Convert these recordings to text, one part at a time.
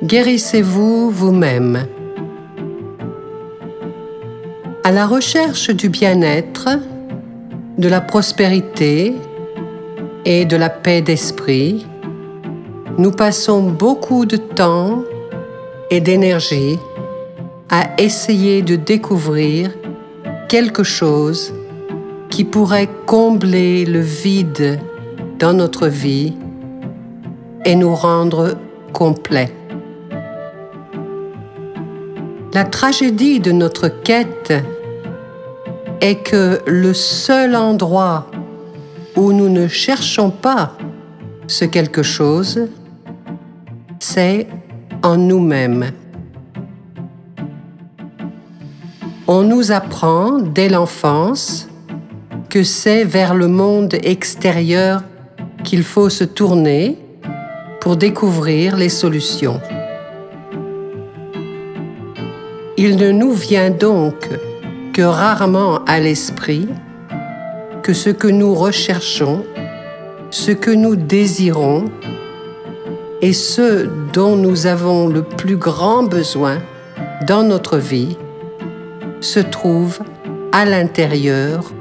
Guérissez-vous vous-même. À la recherche du bien-être, de la prospérité et de la paix d'esprit, nous passons beaucoup de temps et d'énergie à essayer de découvrir quelque chose qui pourrait combler le vide dans notre vie et nous rendre complets. La tragédie de notre quête est que le seul endroit où nous ne cherchons pas ce quelque chose, c'est en nous-mêmes. On nous apprend dès l'enfance que c'est vers le monde extérieur qu'il faut se tourner pour découvrir les solutions. Il ne nous vient donc que rarement à l'esprit que ce que nous recherchons, ce que nous désirons et ce dont nous avons le plus grand besoin dans notre vie se trouve à l'intérieur,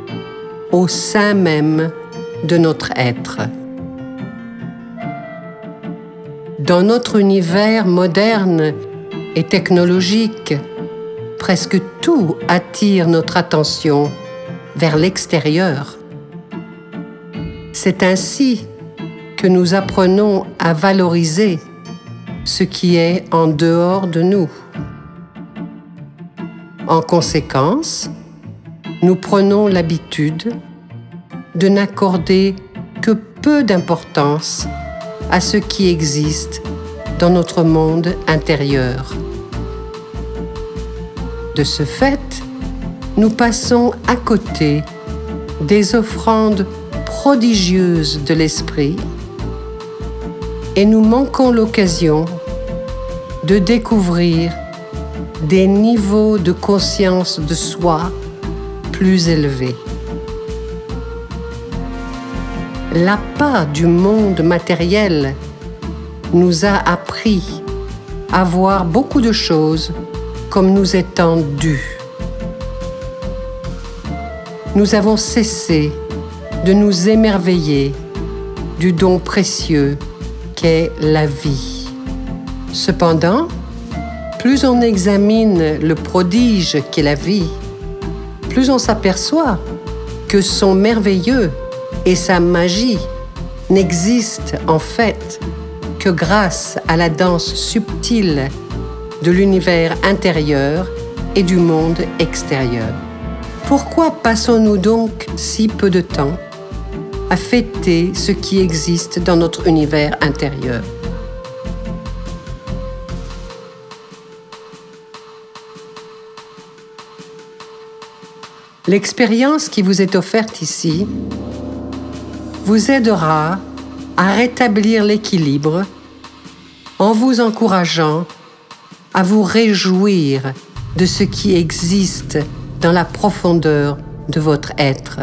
au sein même de notre être. Dans notre univers moderne et technologique, presque tout attire notre attention vers l'extérieur. C'est ainsi que nous apprenons à valoriser ce qui est en dehors de nous. En conséquence, nous prenons l'habitude de n'accorder que peu d'importance à ce qui existe dans notre monde intérieur. De ce fait, nous passons à côté des offrandes prodigieuses de l'esprit et nous manquons l'occasion de découvrir des niveaux de conscience de soi plus élevés. L'appât du monde matériel nous a appris à voir beaucoup de choses comme nous étant dû. Nous avons cessé de nous émerveiller du don précieux qu'est la vie. Cependant, plus on examine le prodige qu'est la vie, plus on s'aperçoit que son merveilleux et sa magie n'existent en fait que grâce à la danse subtile de l'univers intérieur et du monde extérieur. Pourquoi passons-nous donc si peu de temps à fêter ce qui existe dans notre univers intérieur? L'expérience qui vous est offerte ici vous aidera à rétablir l'équilibre en vous encourageant à vous réjouir de ce qui existe dans la profondeur de votre être.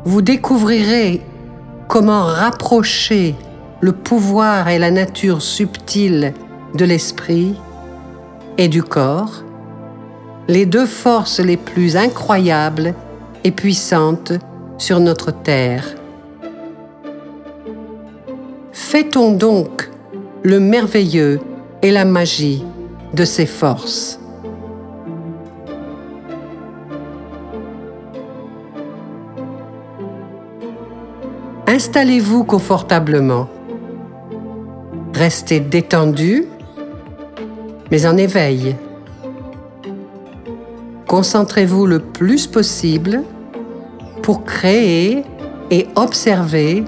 Vous découvrirez comment rapprocher le pouvoir et la nature subtile de l'esprit et du corps, les deux forces les plus incroyables et puissantes sur notre terre. Fêtons donc le merveilleux et la magie de ces forces. Installez-vous confortablement. Restez détendu, mais en éveil. Concentrez-vous le plus possible pour créer et observer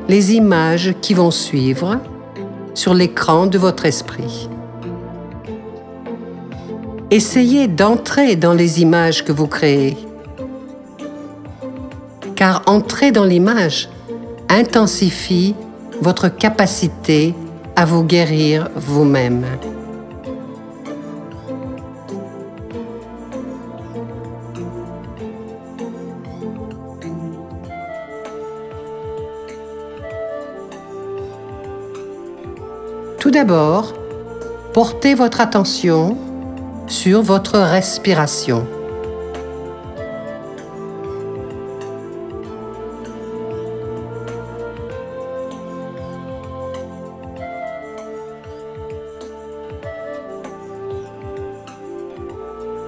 les images qui vont suivre sur l'écran de votre esprit. Essayez d'entrer dans les images que vous créez, car entrer dans l'image intensifie votre capacité à vous guérir vous-même. Tout d'abord, portez votre attention sur votre respiration.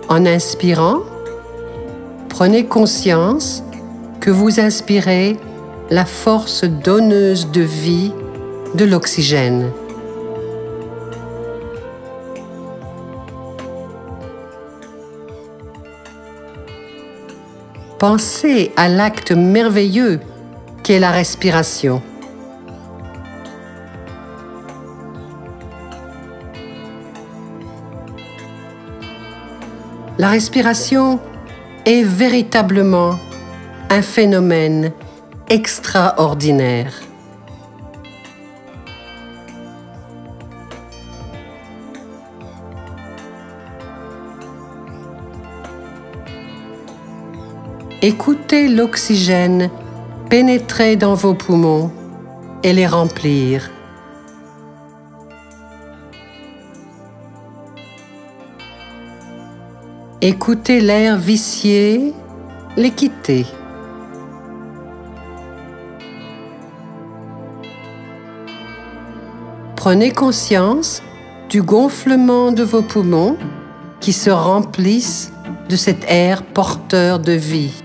En inspirant, prenez conscience que vous inspirez la force donneuse de vie de l'oxygène. Pensez à l'acte merveilleux qu'est la respiration. La respiration est véritablement un phénomène extraordinaire. Écoutez l'oxygène pénétrer dans vos poumons et les remplir. Écoutez l'air vicié les quitter. Prenez conscience du gonflement de vos poumons qui se remplissent de cet air porteur de vie.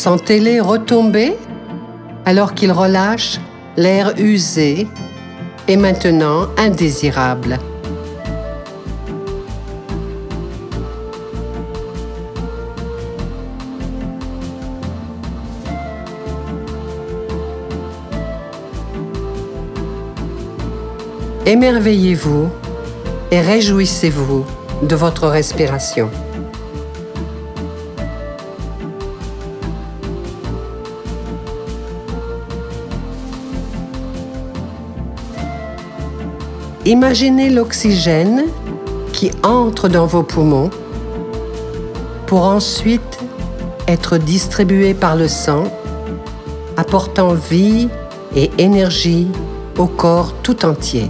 Sentez-les retomber alors qu'ils relâchent l'air usé et maintenant indésirable. Émerveillez-vous et réjouissez-vous de votre respiration. Imaginez l'oxygène qui entre dans vos poumons pour ensuite être distribué par le sang, apportant vie et énergie au corps tout entier.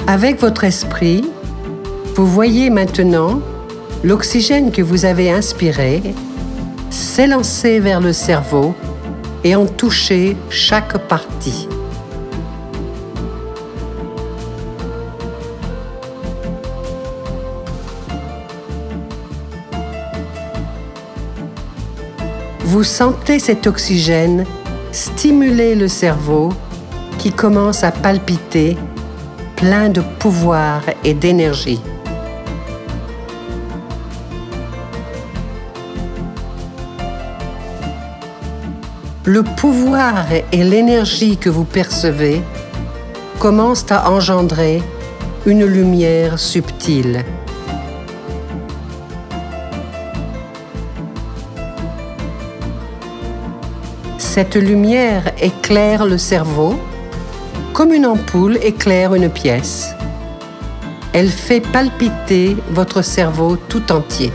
Avec votre esprit, vous voyez maintenant l'oxygène que vous avez inspiré s'élancer vers le cerveau et en toucher chaque partie. Vous sentez cet oxygène stimuler le cerveau qui commence à palpiter, plein de pouvoir et d'énergie. Le pouvoir et l'énergie que vous percevez commencent à engendrer une lumière subtile. Cette lumière éclaire le cerveau comme une ampoule éclaire une pièce. Elle fait palpiter votre cerveau tout entier.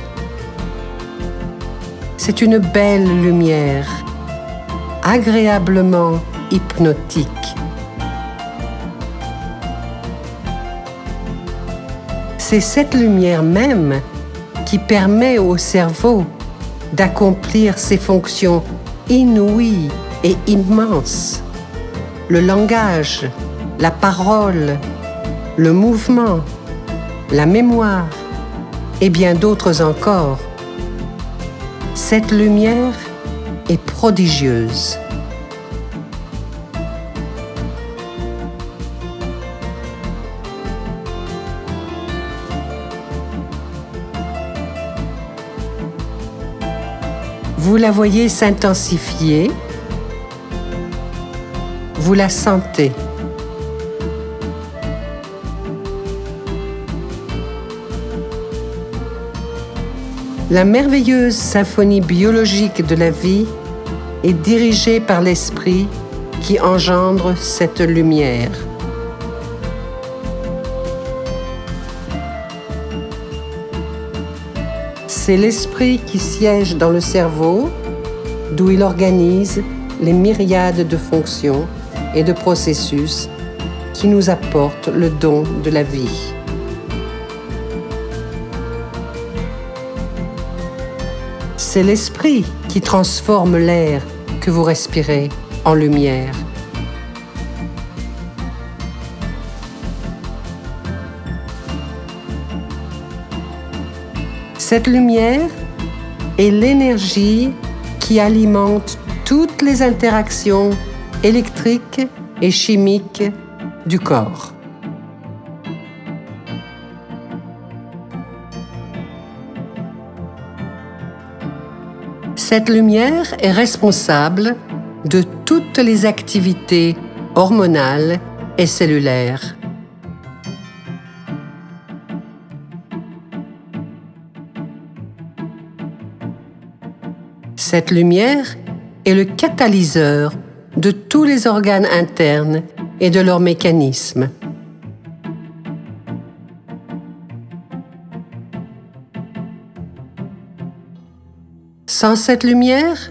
C'est une belle lumière, agréablement hypnotique. C'est cette lumière même qui permet au cerveau d'accomplir ses fonctions inouïes et immenses. Le langage, la parole, le mouvement, la mémoire et bien d'autres encore. Cette lumière est prodigieuse. Vous la voyez s'intensifier. Vous la sentez. La merveilleuse symphonie biologique de la vie est dirigée par l'esprit qui engendre cette lumière. C'est l'esprit qui siège dans le cerveau, d'où il organise les myriades de fonctions et de processus qui nous apportent le don de la vie. C'est l'esprit qui transforme l'air que vous respirez en lumière. Cette lumière est l'énergie qui alimente toutes les interactions électriques et chimiques du corps. Cette lumière est responsable de toutes les activités hormonales et cellulaires. Cette lumière est le catalyseur de tous les organes internes et de leurs mécanismes. Sans cette lumière,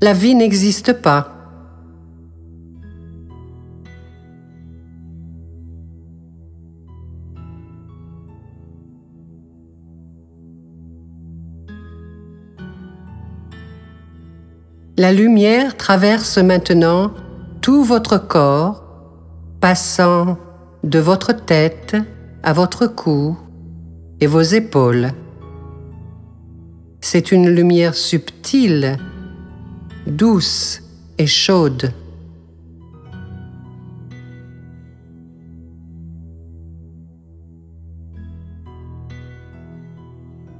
la vie n'existe pas. La lumière traverse maintenant tout votre corps, passant de votre tête à votre cou et vos épaules. C'est une lumière subtile, douce et chaude.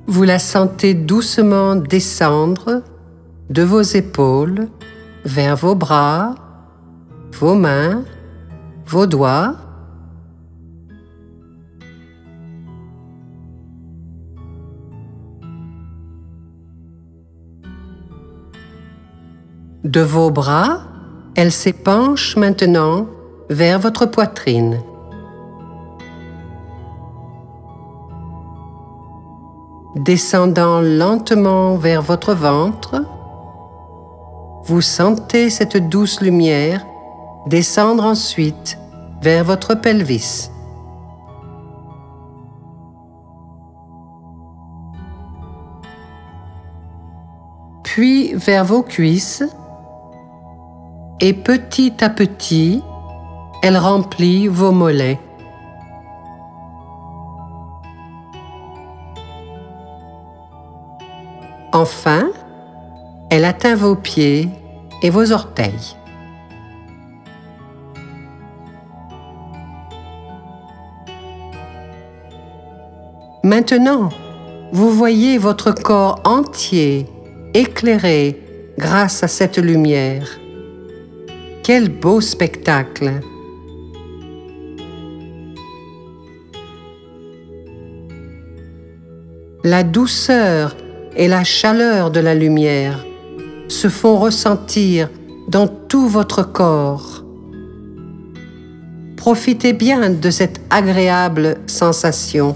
Vous la sentez doucement descendre de vos épaules vers vos bras, vos mains, vos doigts. De vos bras, elle s'épanche maintenant vers votre poitrine. Descendant lentement vers votre ventre, vous sentez cette douce lumière descendre ensuite vers votre pelvis. Puis vers vos cuisses, et petit à petit, elle remplit vos mollets. Enfin, elle atteint vos pieds et vos orteils. Maintenant, vous voyez votre corps entier éclairé grâce à cette lumière. Quel beau spectacle! La douceur et la chaleur de la lumière se font ressentir dans tout votre corps. Profitez bien de cette agréable sensation.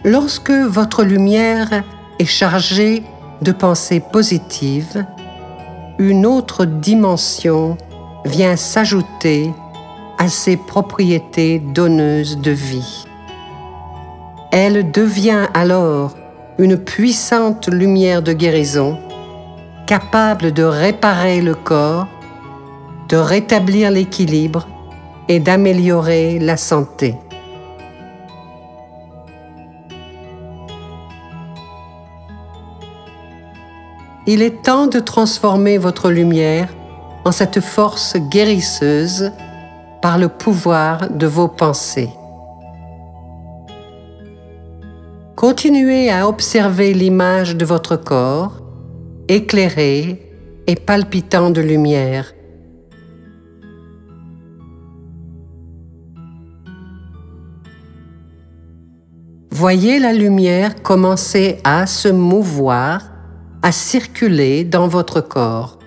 Lorsque votre lumière est chargée de pensées positives, une autre dimension vient s'ajouter à ses propriétés donneuses de vie. Elle devient alors une puissante lumière de guérison, capable de réparer le corps, de rétablir l'équilibre et d'améliorer la santé. Il est temps de transformer votre lumière en cette force guérisseuse par le pouvoir de vos pensées. Continuez à observer l'image de votre corps, éclairé et palpitant de lumière. Voyez la lumière commencer à se mouvoir, à circuler dans votre corps.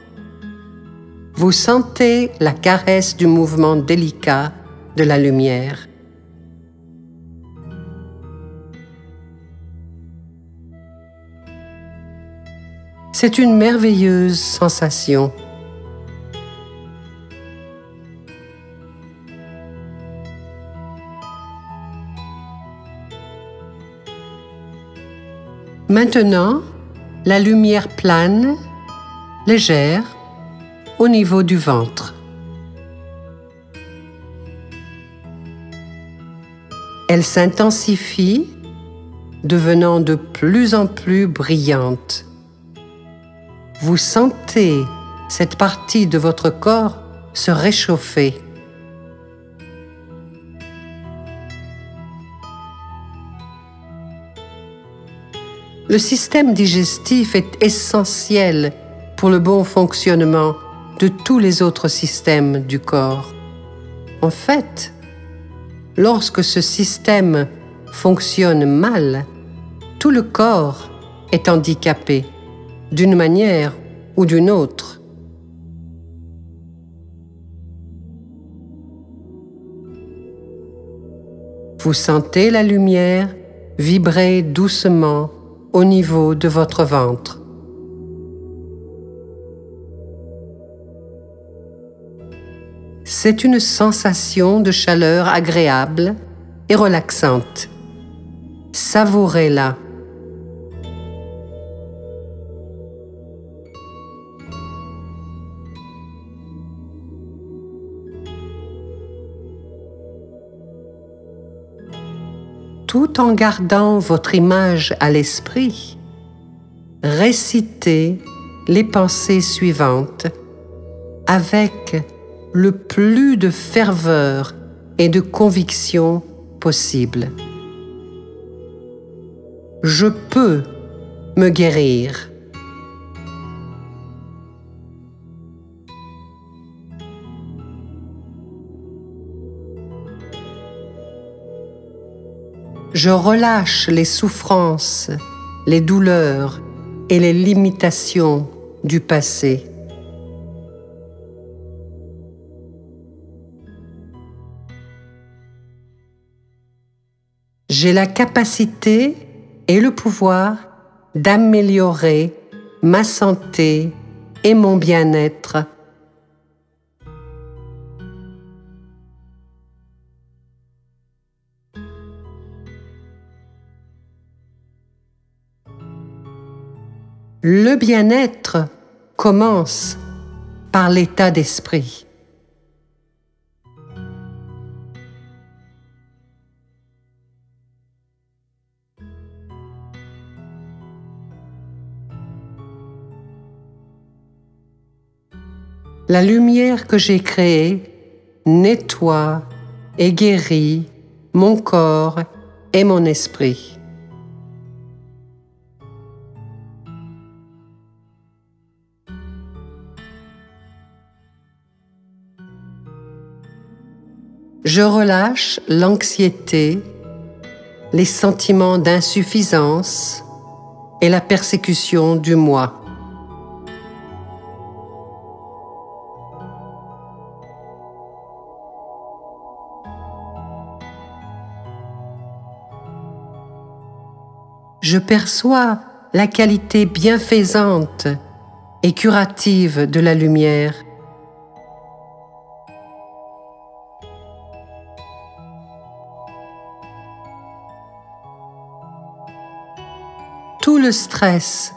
Vous sentez la caresse du mouvement délicat de la lumière. C'est une merveilleuse sensation. Maintenant, la lumière plane, légère, au niveau du ventre. Elle s'intensifie, devenant de plus en plus brillante. Vous sentez cette partie de votre corps se réchauffer. Le système digestif est essentiel pour le bon fonctionnement de tous les autres systèmes du corps. En fait, lorsque ce système fonctionne mal, tout le corps est handicapé, d'une manière ou d'une autre. Vous sentez la lumière vibrer doucement au niveau de votre ventre. C'est une sensation de chaleur agréable et relaxante. Savourez-la. Tout en gardant votre image à l'esprit, récitez les pensées suivantes avec le plus de ferveur et de conviction possible. Je peux me guérir. Je relâche les souffrances, les douleurs et les limitations du passé. J'ai la capacité et le pouvoir d'améliorer ma santé et mon bien-être. Le bien-être commence par l'état d'esprit. La lumière que j'ai créée nettoie et guérit mon corps et mon esprit. Je relâche l'anxiété, les sentiments d'insuffisance et la persécution du moi. Je perçois la qualité bienfaisante et curative de la lumière. Tout le stress,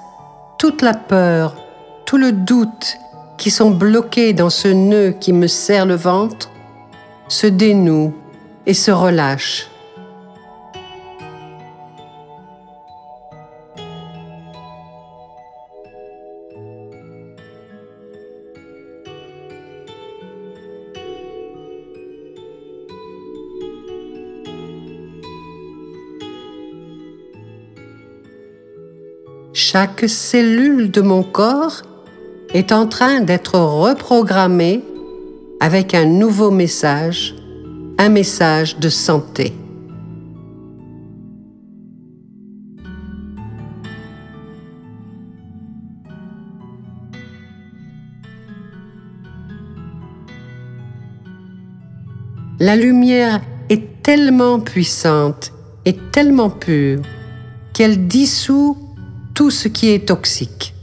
toute la peur, tout le doute qui sont bloqués dans ce nœud qui me serre le ventre se dénouent et se relâchent. Chaque cellule de mon corps est en train d'être reprogrammée avec un nouveau message, un message de santé. La lumière est tellement puissante et tellement pure qu'elle dissout tout ce qui est toxique.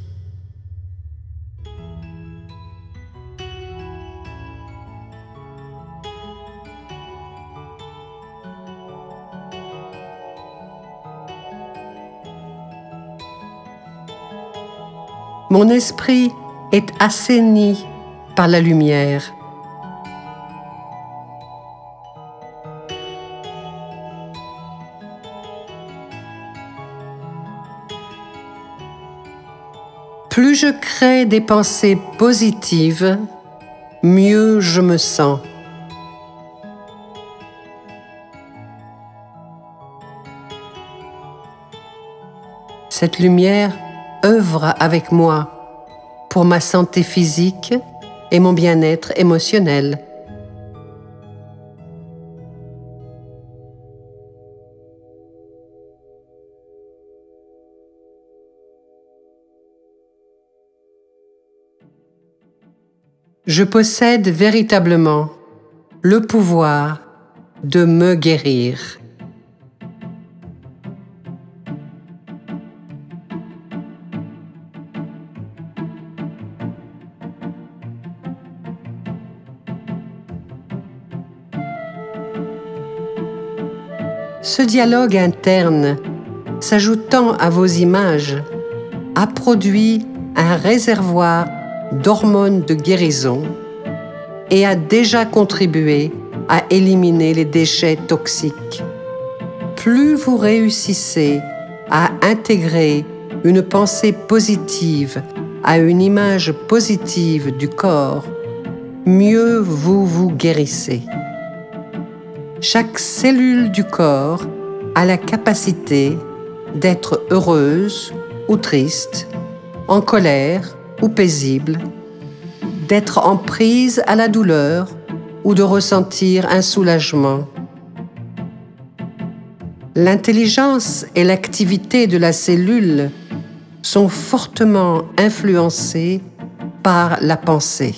Mon esprit est assaini par la lumière. Plus je crée des pensées positives, mieux je me sens. Cette lumière œuvre avec moi pour ma santé physique et mon bien-être émotionnel. Je possède véritablement le pouvoir de me guérir. Ce dialogue interne, s'ajoutant à vos images, a produit un réservoir d'hormones de guérison et a déjà contribué à éliminer les déchets toxiques. Plus vous réussissez à intégrer une pensée positive à une image positive du corps, mieux vous vous guérissez. Chaque cellule du corps a la capacité d'être heureuse ou triste, en colère ou paisible, d'être en prise à la douleur ou de ressentir un soulagement. L'intelligence et l'activité de la cellule sont fortement influencées par la pensée.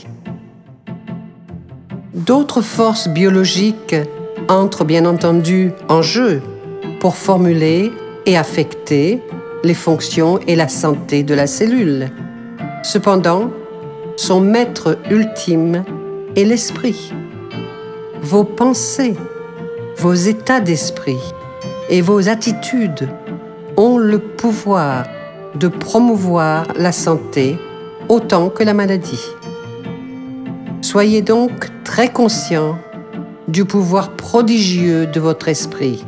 D'autres forces biologiques entrent bien entendu en jeu pour formuler et affecter les fonctions et la santé de la cellule. Cependant, son maître ultime est l'esprit. Vos pensées, vos états d'esprit et vos attitudes ont le pouvoir de promouvoir la santé autant que la maladie. Soyez donc très conscient du pouvoir prodigieux de votre esprit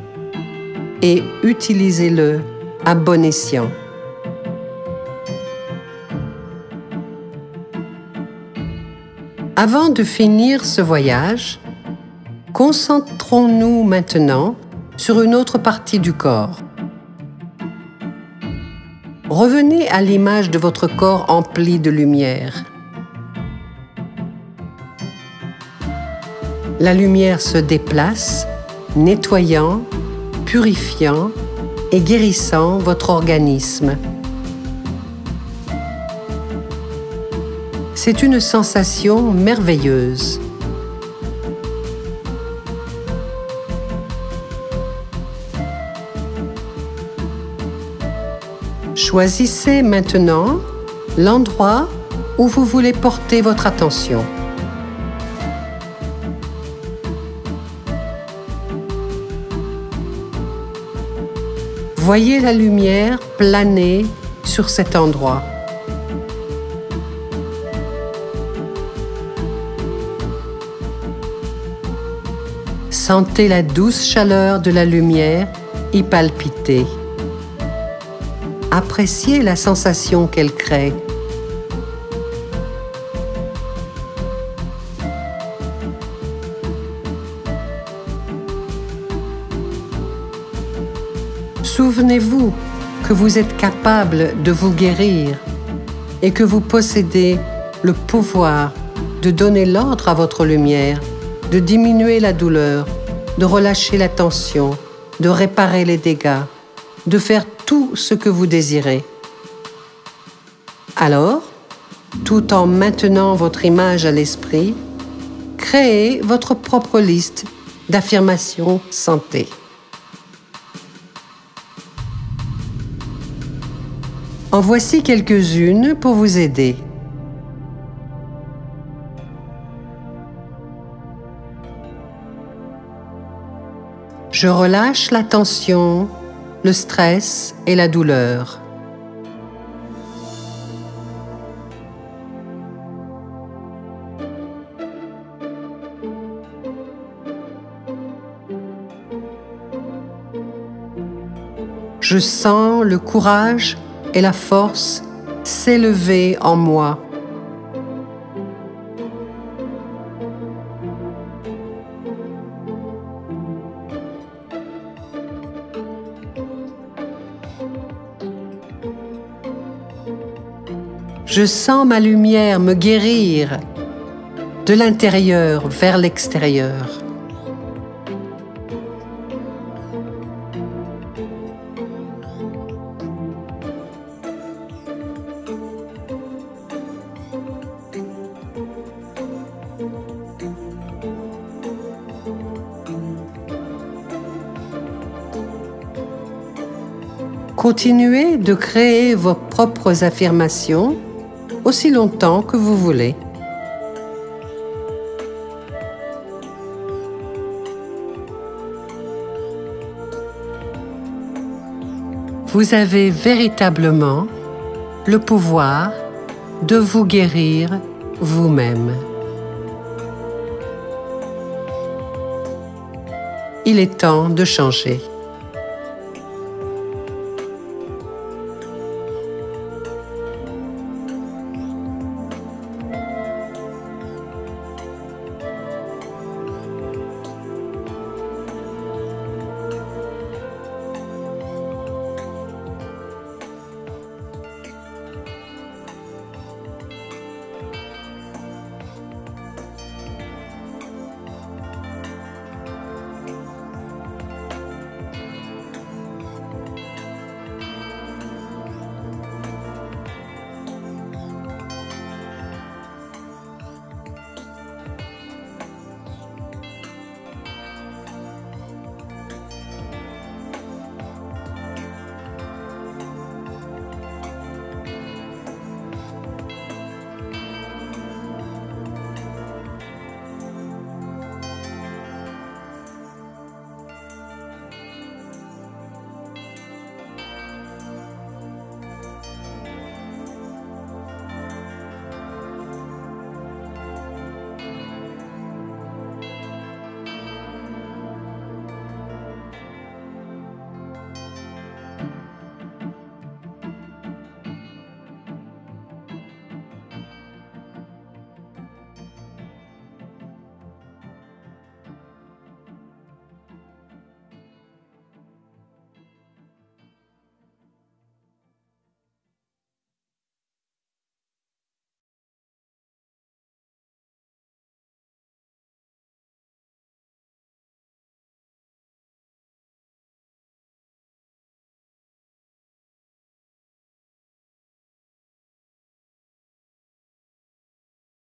et utilisez-le à bon escient. Avant de finir ce voyage, concentrons-nous maintenant sur une autre partie du corps. Revenez à l'image de votre corps empli de lumière. La lumière se déplace, nettoyant, purifiant et guérissant votre organisme. C'est une sensation merveilleuse. Choisissez maintenant l'endroit où vous voulez porter votre attention. Voyez la lumière planer sur cet endroit. Sentez la douce chaleur de la lumière y palpiter. Appréciez la sensation qu'elle crée. Souvenez-vous que vous êtes capable de vous guérir et que vous possédez le pouvoir de donner l'ordre à votre lumière, de diminuer la douleur, de relâcher la tension, de réparer les dégâts, de faire tout ce que vous désirez. Alors, tout en maintenant votre image à l'esprit, créez votre propre liste d'affirmations santé. En voici quelques-unes pour vous aider. Je relâche la tension, le stress et la douleur. Je sens le courage et la force s'élever en moi. Je sens ma lumière me guérir de l'intérieur vers l'extérieur. Continuez de créer vos propres affirmations aussi longtemps que vous voulez. Vous avez véritablement le pouvoir de vous guérir vous-même. Il est temps de changer.